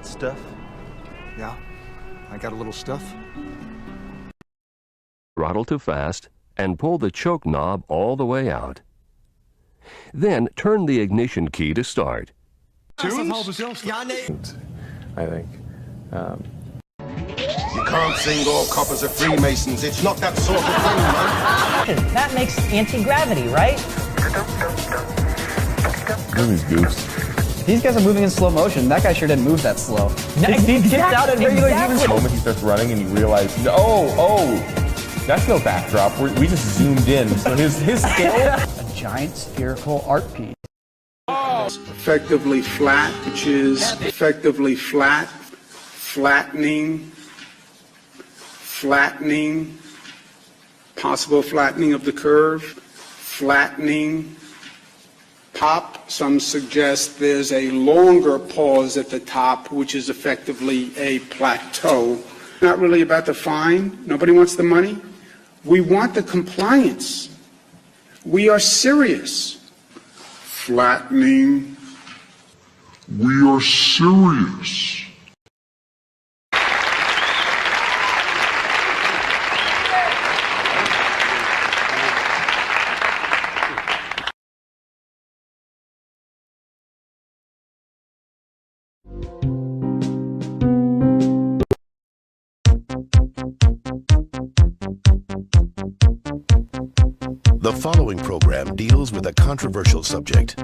Stuff? Yeah, I got a little stuff. Throttle to fast and pull the choke knob all the way out. Then turn the ignition key to start. I think. You can't sing all coppers are Freemasons. It's not that sort of thing, man. That makes anti-gravity, right? Movie's goofs. These guys are moving in slow motion. That guy sure didn't move that slow. He gets out of regular The moment he starts running and you realize, oh, that's no backdrop. We just zoomed in. So his scale. A giant spherical art piece. Effectively flat, which is effectively flat, flattening, possible flattening of the curve, flattening, pop. Some suggest there's a longer pause at the top, which is effectively a plateau. Not really about the fine. Nobody wants the money. We want the compliance. We are serious. Flattening. We are serious. The following program deals with a controversial subject.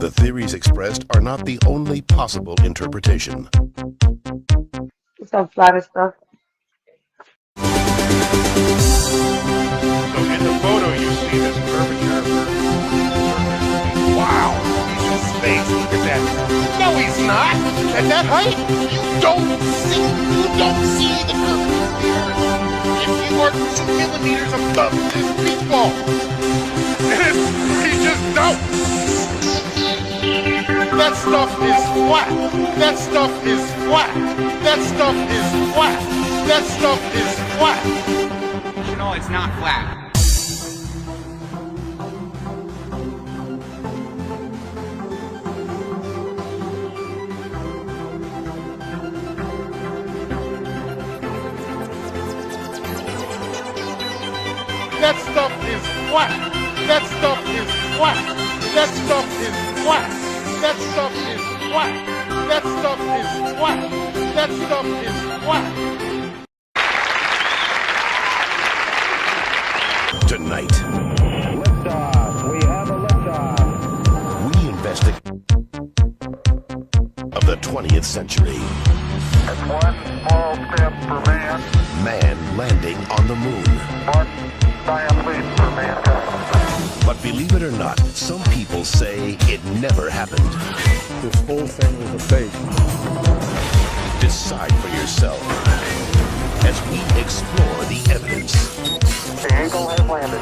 The theories expressed are not the only possible interpretation. Some flatter stuff. So in the photo you see this curvature of Earth. Wow, he's in space. Look at that. No, he's not. At that height, you don't see the curvature of the Earth. If you are 2 millimeters above this beach ball, you just don't. That stuff is flat. That stuff is flat. That stuff is flat. That stuff is flat. You know it's not flat. That stuff is flat. That stuff is flat. That stuff is flat. That stuff is flat. That stuff is flat. That stuff is flat. Tonight, liftoff. We have a liftoff. we investigate of the 20th century. That's one small step for man. Man landing on the moon. One giant leap for mankind. But believe it or not, some people say it never happened. This whole thing was a fake. Decide for yourself as we explore the evidence. The Eagle has landed.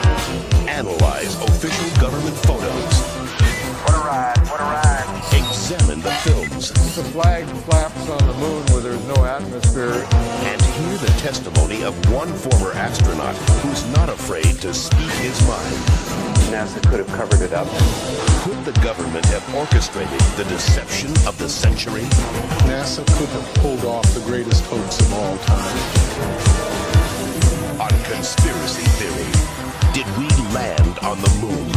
Analyze official government photos. What a ride, what a ride. Examine the films. The flag flaps on the moon where there's no atmosphere. And hear the testimony of one former astronaut who's not afraid to speak his mind. NASA could have covered it up. Could the government have orchestrated the deception of the century? NASA could have pulled off the greatest hoax of all time. On Conspiracy Theory, did we land on the moon?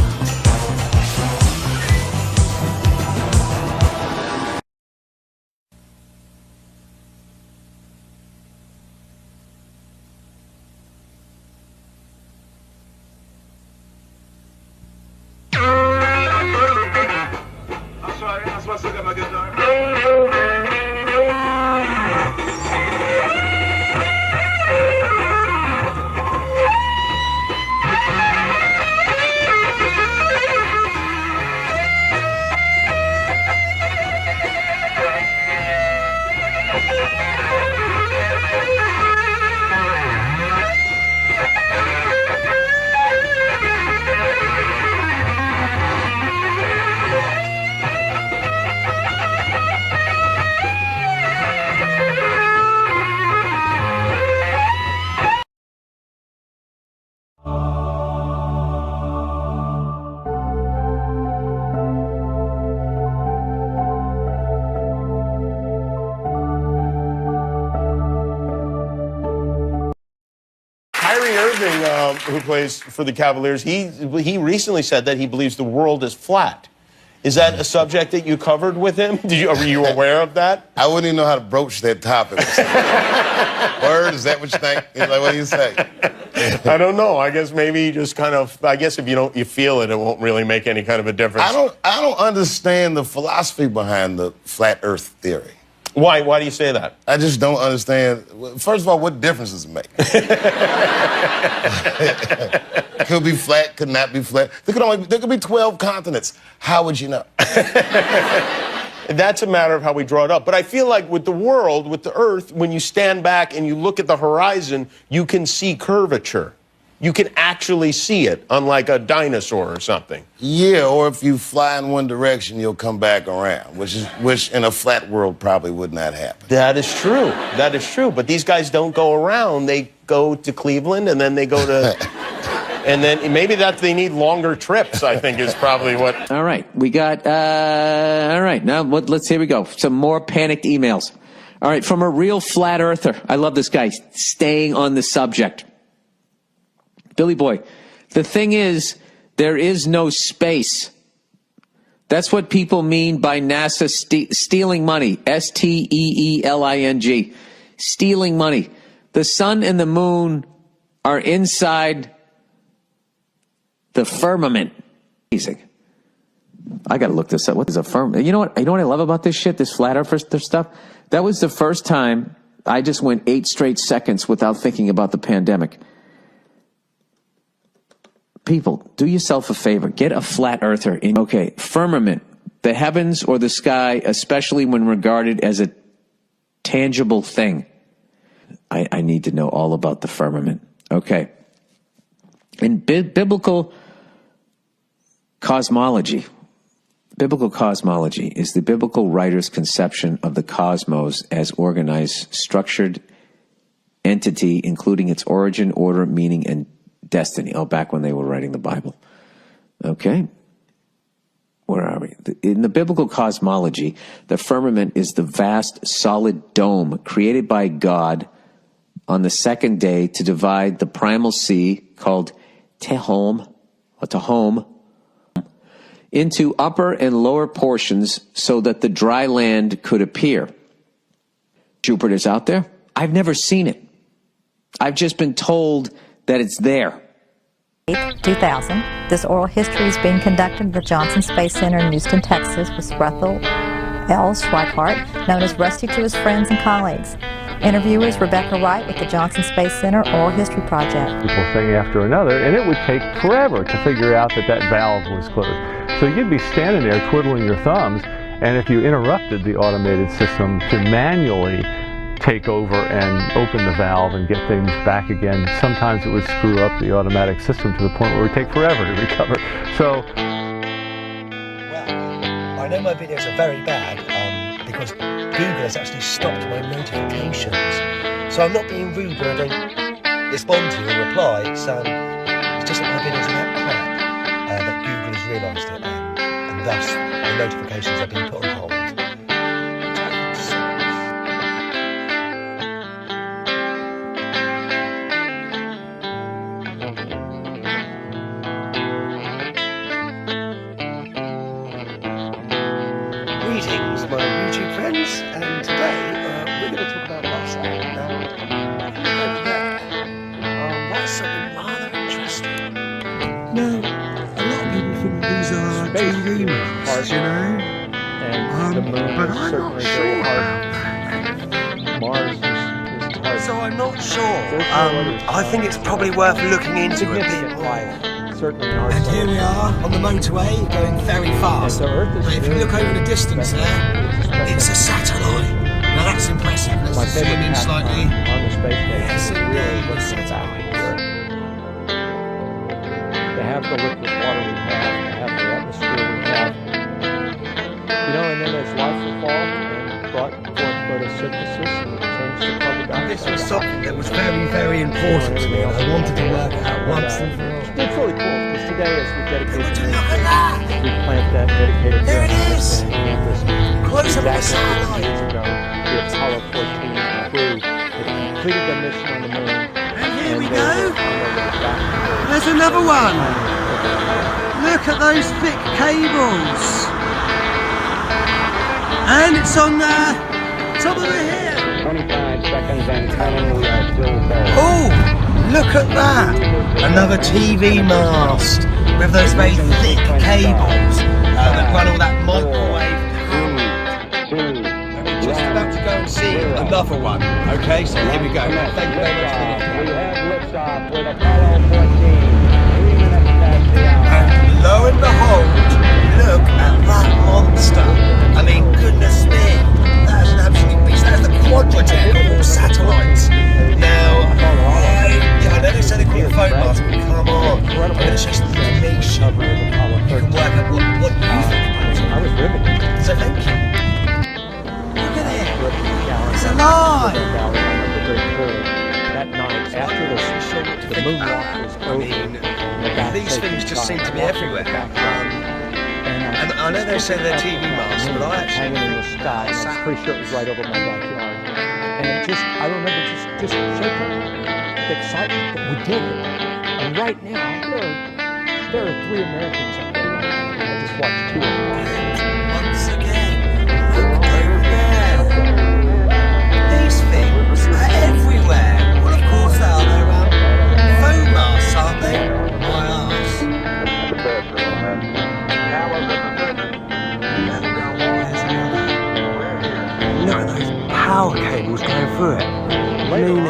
Irving, who plays for the Cavaliers, he recently said that he believes the world is flat. Is that a subject that you covered with him? Were you aware of that? I wouldn't even know how to broach that topic. Word, is that what you think? He's like, what do you say? I don't know. I guess maybe you just kind of, I guess if you feel it, it won't really make any kind of a difference. I don't understand the philosophy behind the flat earth theory. Why? Why do you say that? I just don't understand. First of all, what difference does it make? Could be flat, could not be flat. There could be 12 continents. How would you know? That's a matter of how we draw it up. But I feel like with the world, with the Earth, when you stand back and you look at the horizon, you can see curvature. You can actually see it, unlike a dinosaur or something. Yeah, or if you fly in one direction, you'll come back around, which in a flat world probably would not happen. That is true. That is true. But these guys don't go around. They go to Cleveland, and then they go to... And then maybe they need longer trips, I think, is probably what... All right. We got... all right. Now, here we go. Some more panicked emails. All right. From a real flat earther. I love this guy. Staying on the subject. Billy Boy, the thing is, there is no space. That's what people mean by NASA stealing money. STEELING. Stealing money. The sun and the moon are inside the firmament. Amazing. I got to look this up. What is a firmament? You know what I love about this shit, this flat earth stuff? That was the first time I just went 8 straight seconds without thinking about the pandemic. People, do yourself a favor. Get a flat earther in. Okay, firmament, the heavens or the sky, especially when regarded as a tangible thing. I need to know all about the firmament. Okay. In biblical cosmology is the biblical writer's conception of the cosmos as organized, structured entity, including its origin, order, meaning, and destiny. Oh, back when they were writing the Bible. Okay. Where are we? In the biblical cosmology, the firmament is the vast, solid dome created by God on the second day to divide the primal sea, called Tehom, into upper and lower portions so that the dry land could appear. Jupiter's out there. I've never seen it. I've just been told that it's there. 2000, this oral history is being conducted at the Johnson Space Center in Houston, Texas, with Russell L. Schweikart, known as Rusty to his friends and colleagues. Interviewer is Rebecca Wright with the Johnson Space Center Oral History Project. People thing after another, and it would take forever to figure out that valve was closed. So you'd be standing there twiddling your thumbs, and if you interrupted the automated system to manually take over and open the valve and get things back again, sometimes it would screw up the automatic system to the point where it would take forever to recover. So, well, I know my videos are very bad because Google has actually stopped my notifications. So I'm not being rude when I don't respond to you or reply. It's just that my videos are that crap that Google has realised it, and thus the notifications have been put on hold. Greetings, my YouTube friends, and today we're going to talk about WhatsApp. Now, over there, what's something rather interesting? Now, a lot of people think these are TV movies, you know? But I'm not sure about that. Mars is hard. So I'm not sure. I think it's probably worth looking into a bit more. And here we are on the motorway, going very fast. But if you look over the distance there, it's a satellite. Now that's impressive. Let's zoom in slightly. Yes, indeed, a satellite. they have the liquid water we have, they have the atmosphere we have. You know, and then as life evolved and brought forth photosynthesis and changed the carbon dioxide. This was something that was very, very important to me, and I wanted to work out once and for all. It's really cool, because today as we dedicate we plant that dedicated there it is! campus. Close up on the satellite! Years ago, the Apollo 14 crew had completed their mission on the moon. And here we go. There's another one. Look at those thick cables. And it's on the top of the hill. 25 seconds and counting. We are still going. Oh, look at that. Another TV mast with those very thick cables that run all that microwave. We're just about to go and see another one. Okay, so here we go. Thank you very much for We have liftoff with Apollo 14. 3 minutes past the hour. And lo and behold, look at that monster. I mean, goodness me, that is an absolute beast. That is the Quadratek of all satellites. Now, I know they say they call it a phone mast, but come on. I'm going to show some information. You can work out what you think about it. I was riveted. So thank you. Look at it. It's alive. That night, after the moonwalk was over, These things just seem to be everywhere. And I know they say they're TV masts, but I actually hanging in the sky. I was pretty sure it was right over my backyard. And it just, I remember just shaking the excitement that we did it. And right now, there are 3 Americans up there right now. I just watched 2 of them. Once again, look over there. These things are everywhere. Well, of course they are. They're phone masts, aren't they? My arse. Look at those power cables going through it. I mean,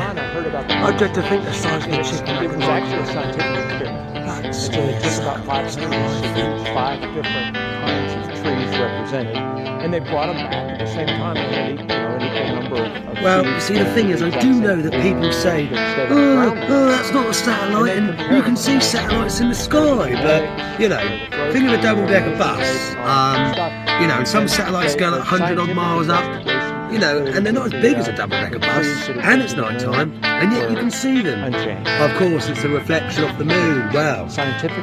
I'd dread to think the size of a chicken. It was actually a scientific experiment. And so they took about 5 trees, 5 different kinds of trees represented, and they brought them back at the same time. And an equal number of well, you see, the thing is, I do know that people say, oh, that's not a satellite, and you can see satellites in the sky, but, you know, think of a double-decker bus, you know, and some satellites go like 100 odd miles up, you know, and they're not as big as a double-decker bus, and it's night time, and yet you can see them. Of course, it's a reflection of the moon. Well,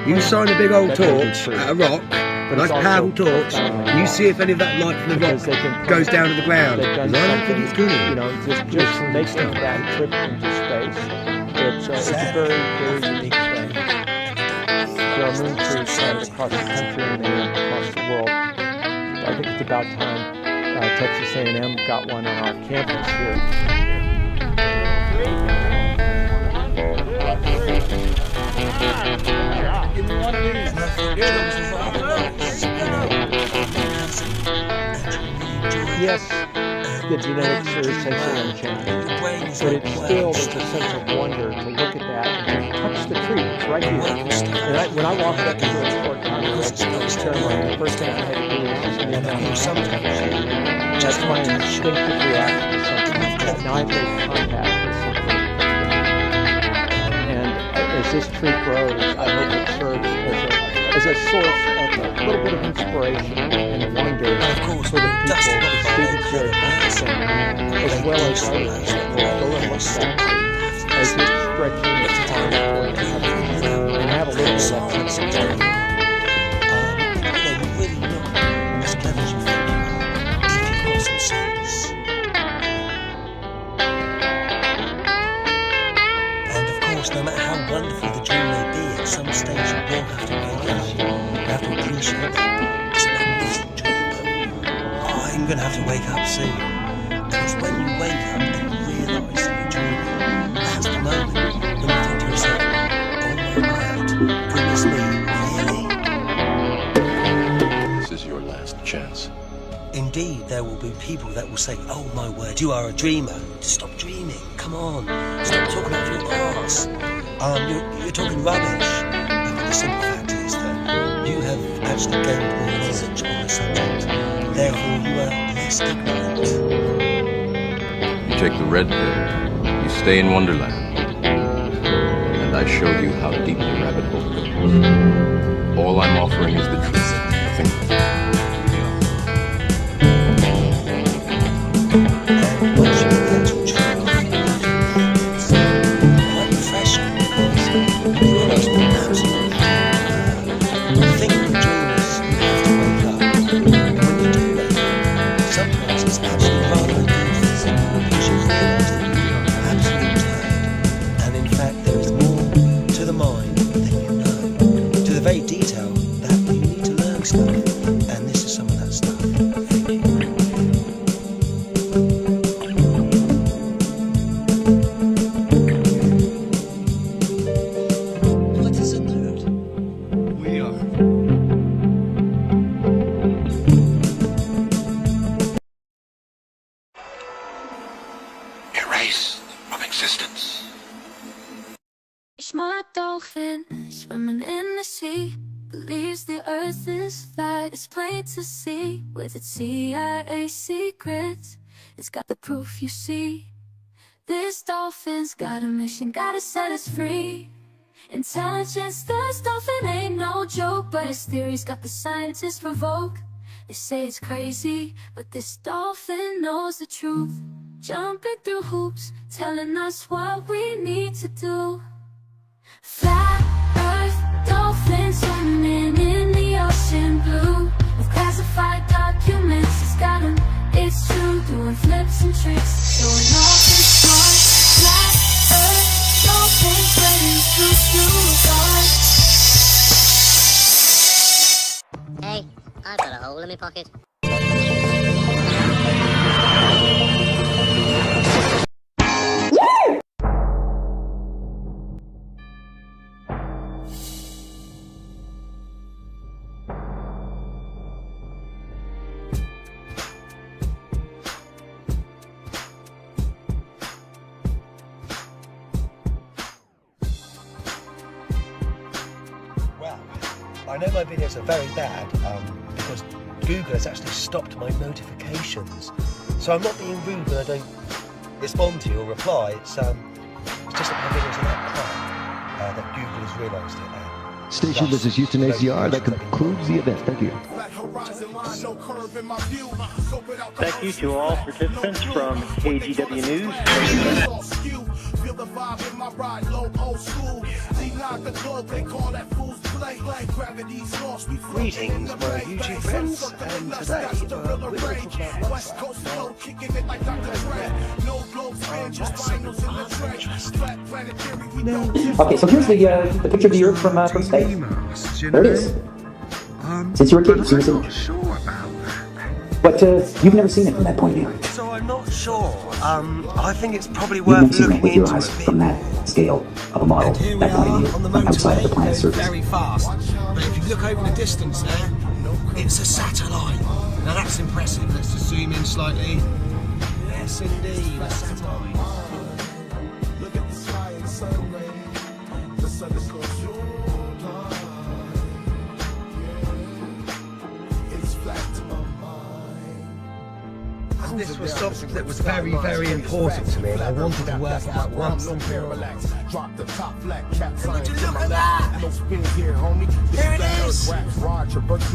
you shine a big old torch at a rock, a nice powerful torch, and you see if any of that light from the rock goes down to the ground. Because I don't think it's good. You know, just making that trip into space. It's a very, very unique thing. There are moon trees scattered across the country and across the world. I think it's about time Texas A&M got one on our campus here. Give me one of these. Yes, the genetics are essentially unchanged, but it's still, there's a sense of wonder to look at that and touch the tree. It's right here. And when I walked up to it for a time, the first thing I had to do was just kneel down and that's my instinctive reaction to something like that. Now I've made contact with something. And as this tree grows, I hope it serves as a source of a little bit of inspiration and wonder for the people, the students here at Princeton, as well as others that will go and look back as it's stretching its arms toward heaven and have a little bit of that sense of wonder. No matter how wonderful the dream may be, at some stage you will have to wake up. You have to appreciate that it's a magnificent dream. I'm going to have to wake up soon. Because when you wake up and realise that you're dreaming, that's the moment when you think to yourself, oh my word, goodness me, really? This is your last chance. Indeed, there will be people that will say, oh my word, you are a dreamer. Stop dreaming, come on. Stop talking out of your arse. You're talking rubbish. But the simple fact is that you have actually gained more knowledge on the subject. Therefore, you are less ignorant. You take the red pill, you stay in Wonderland, and I show you how deep the rabbit hole goes. All I'm offering is the truth, nothing more. And in fact, there erased from existence. Smart dolphin swimming in the sea, believes the earth is flat, it's plain to see. With its CIA secrets, it's got the proof, you see. This dolphin's got a mission, gotta set us free. Intelligence, this dolphin ain't no joke, but his theories got the scientists provoked. They say it's crazy, but this dolphin knows the truth. Jumping through hoops, telling us what we need to do. Flat Earth dolphin swimming in the ocean blue. With classified documents, it's got 'em, it's true. Doing flips and tricks, showing off his smart. Flat Earth dolphin spreading truth through God. Hey, I've got a hole in my pocket. I know my videos are very bad because Google has actually stopped my notifications. So I'm not being rude when I don't respond to you or reply. It's just that my videos are that crap that Google has realised it. Station, this is Houston ACR. That concludes the event. Thank you. Thank you to all participants from AGW News. Feel the vibe in my ride, low old school. D9 the globe, they call that fool's play. Gravity's lost, we Greetings, my YouTube friends, and today we're talking about West Coast flow, kicking it like Dr. Dre. No globes, man, just finals in the tray. Flat planetary, we don't. Okay, so here's the picture of the Earth from space. There it is. Since you were a kid, you've seen it. But you've never seen it from that point of view. So I'm not sure. I think it's probably You've never worth seen it looking with your into eyes a bit. from that scale of a model, that point of view, from outside of the planet's surface. Very fast. But if you look over the distance there, it's a satellite. Now that's impressive. Let's just zoom in slightly. Yes, indeed, a satellite. Look at the sky and sun ray. The sun is close your line. It's flat to my mind. This was something that was very, very important to me, and I wanted to work it out once. Drop the top flat cap science in my lap. No spin here, homie. There it is.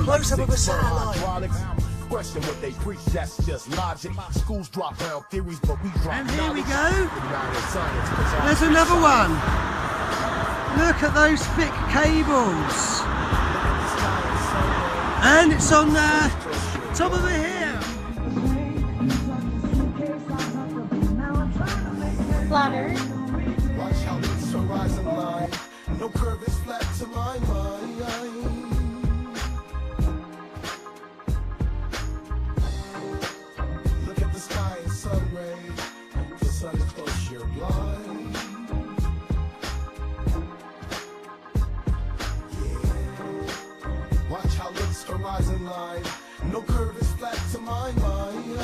Close up of a satellite. Question what they preach, that's just logic. Schools drop down theories, but we drop And here we knowledge. go. There's another one. Look at those thick cables. And it's on the top of it here. Flatter. Watch how it's horizon line. No curve is flat to my mind. Look at the sky and sun ray. The sun is close, you're blind. Yeah. Watch how it's horizon line. No curve is flat to my mind.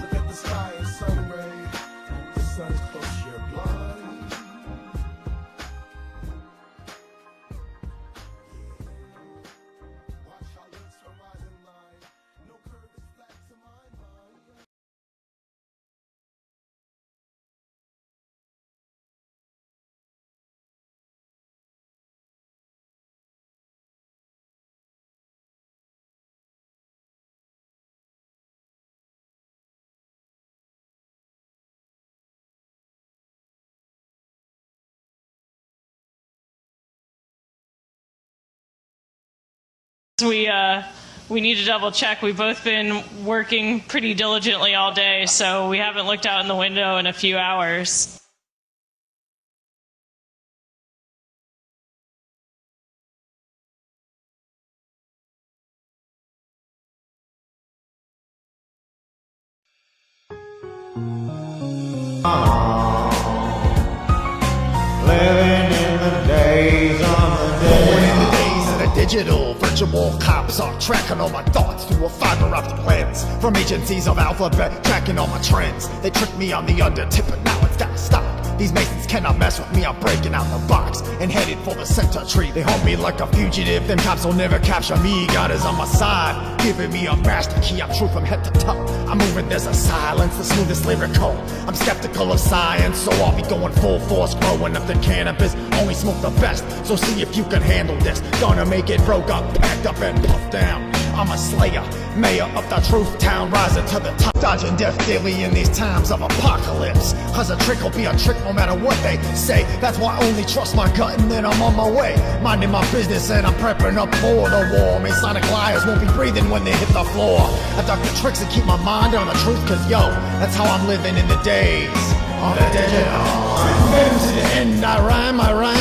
Look at the sky and sun ray. The sun is close, you're blind. Watch how it's horizon line. No curve is flat to my mind. We need to double check. We've both been working pretty diligently all day, so we haven't looked out in the window in a few hours. Living in the days of the dead. Days of the digital Actual cops are tracking all my thoughts through a fiber optic lens. From agencies of alphabet, tracking all my trends. They tricked me on the undertip, but now it's gotta stop. These masons cannot mess with me, I'm breaking out the box and headed for the center tree. They hold me like a fugitive, them cops will never capture me. God is on my side, giving me a master key. I'm true from head to toe. I'm moving, there's a silence, the smoothest lyrical. I'm skeptical of science, so I'll be going full force, growing up the cannabis. Only smoke the best, so see if you can handle this. Gonna make it broke up, packed up and puffed down. I'm a slayer, mayor of the truth town, rising to the top. Dodging death daily in these times of apocalypse. Cause a trick will be a trick no matter what they say. That's why I only trust my gut and then I'm on my way. Minding my business and I'm prepping up for the war. Masonic liars won't be breathing when they hit the floor. I duck the tricks and keep my mind on the truth, cause yo, that's how I'm living in the days of the digital. To the end, I rhyme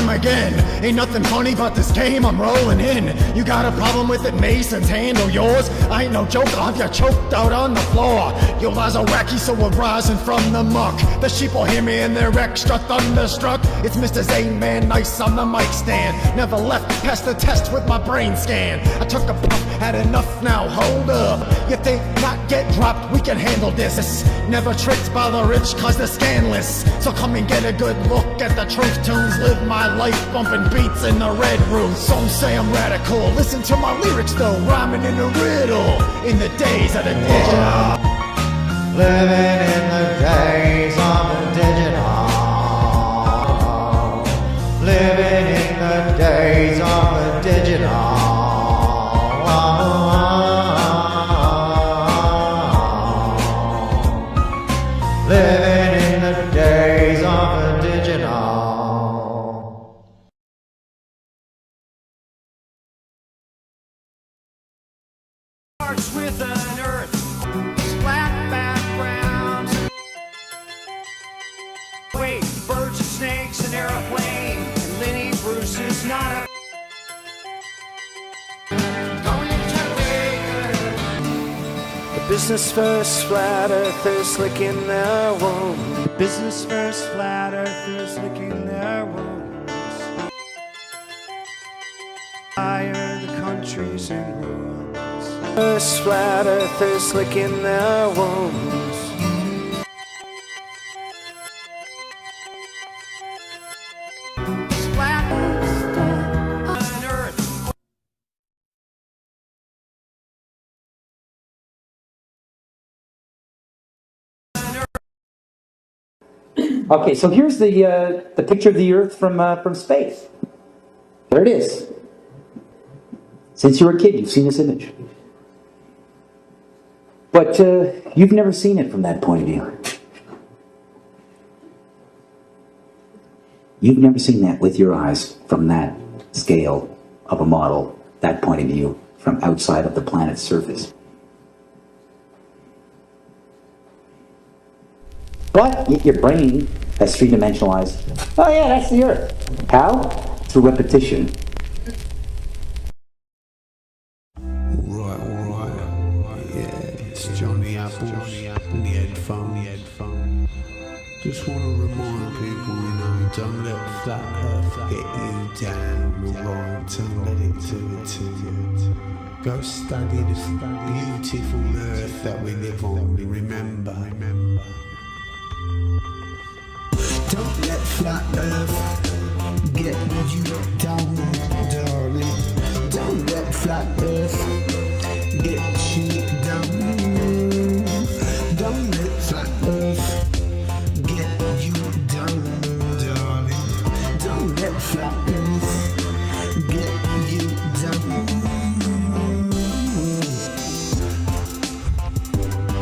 again. Ain't nothing funny about this game, I'm rolling in. You got a problem with it, Masons, handle yours. I ain't no joke, I'll have you choked out on the floor. Your lies are wacky, so we're rising from the muck. The sheep will hear me and they're extra thunderstruck. It's Mr. Zane, man, nice on the mic stand. Never left past the test with my brain scan. I took a puff, had enough now, hold up. You think not get dropped, we can handle this. Never tricked by the rich, cause they're scandalous. So come and get a good look at the truth tunes. Live my life bumping beats in the red room. Some say I'm radical, listen to my lyrics though. Rhyming in a riddle, in the days of the digital. Living in the days of the digital. Living in the days of the digital. Living in the days of the digital. Starts with an earth, black background. Wait, birds and snakes, an airplane, and Lenny Bruce is not a. Business first, flat earthers licking their wounds. Business first, flat earthers licking their wounds. Fire, the country's in ruins. First, flat earthers licking their wounds. Okay, so here's the picture of the Earth from space. There it is. Since you were a kid, you've seen this image. But you've never seen it from that point of view. You've never seen that with your eyes from that scale of a model, that point of view, from outside of the planet's surface. But your brain has three-dimensionalized, oh yeah, that's the Earth. How? Through repetition. Alright. Yeah, it's Johnny Apples and the headphone. Just want to remind people, don't let flat Earth get you down. You're right, don't let it do it to you. Go study this beautiful Earth that we live on. Remember. Don't let flat Earth get you down, darling. Don't let flat Earth get you down. Don't let flat Earth get you down, darling. Don't let flat Earth get you down.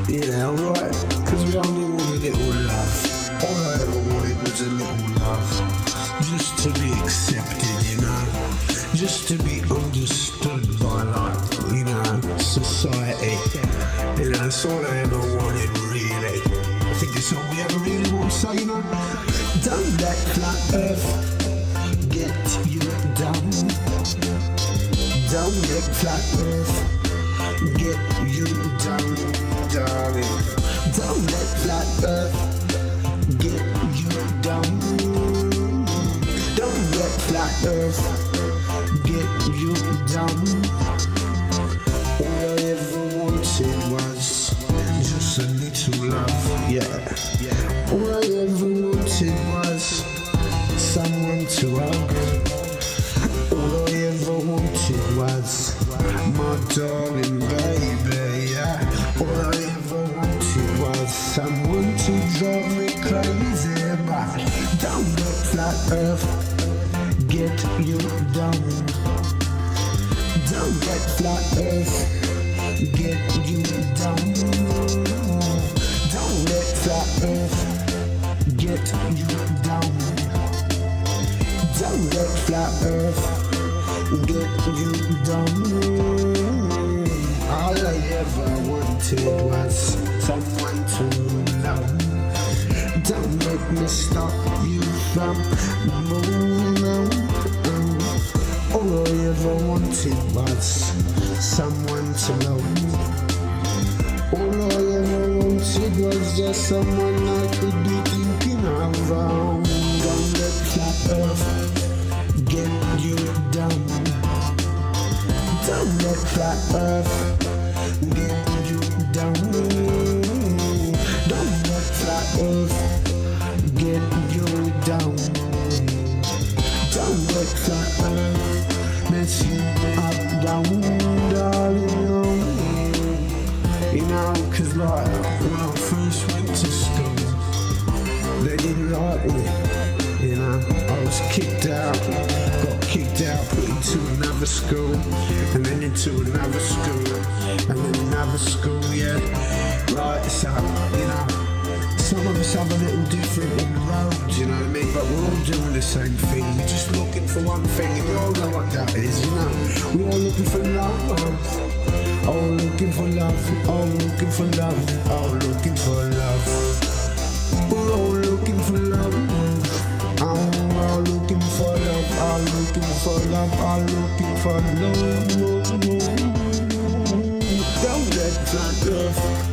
Yeah, alright, cause we only want a little love. All I ever wanted was a little love. Just to be accepted, just to be understood by, society. That's all I ever wanted, really. I think it's all we ever really want to say, Don't let flat Earth get you down. Don't let flat Earth get you down, darling. Don't let flat Earth get you down. Don't let flat Earth get you down. wanted was just a little love, yeah. All I ever wanted was someone to hug. All I ever wanted was my darling baby, yeah. All I ever wanted was someone to drive me crazy, but don't let flat earth get you down. Don't let flat earth get you down. Don't let flat earth get you down. Don't let flat earth get you down. All I ever wanted was someone to love. Don't make me stop you from moving on. All I ever wanted was someone to love. All I ever wanted was just someone I could be thinking of. Don't let flat earth get you down. Don't let flat earth get you down. Don't let flat earth get you down. Don't let flat earth mess you up, down, darling. You know, cause like when I first went to school, they didn't like me. You know, I was kicked out, got kicked out, put into another school, and then into another school, and then another school, yeah. Right, so, you know, some of us have a little different roads, you know what I mean? But we're all doing the same thing. We're just looking for one thing, and we all know what that is, you know. We're all looking for love. All looking for love. All looking for love. All looking for love. We're all looking for love. All looking for love. All looking for love. All looking for love. Don't let flat earth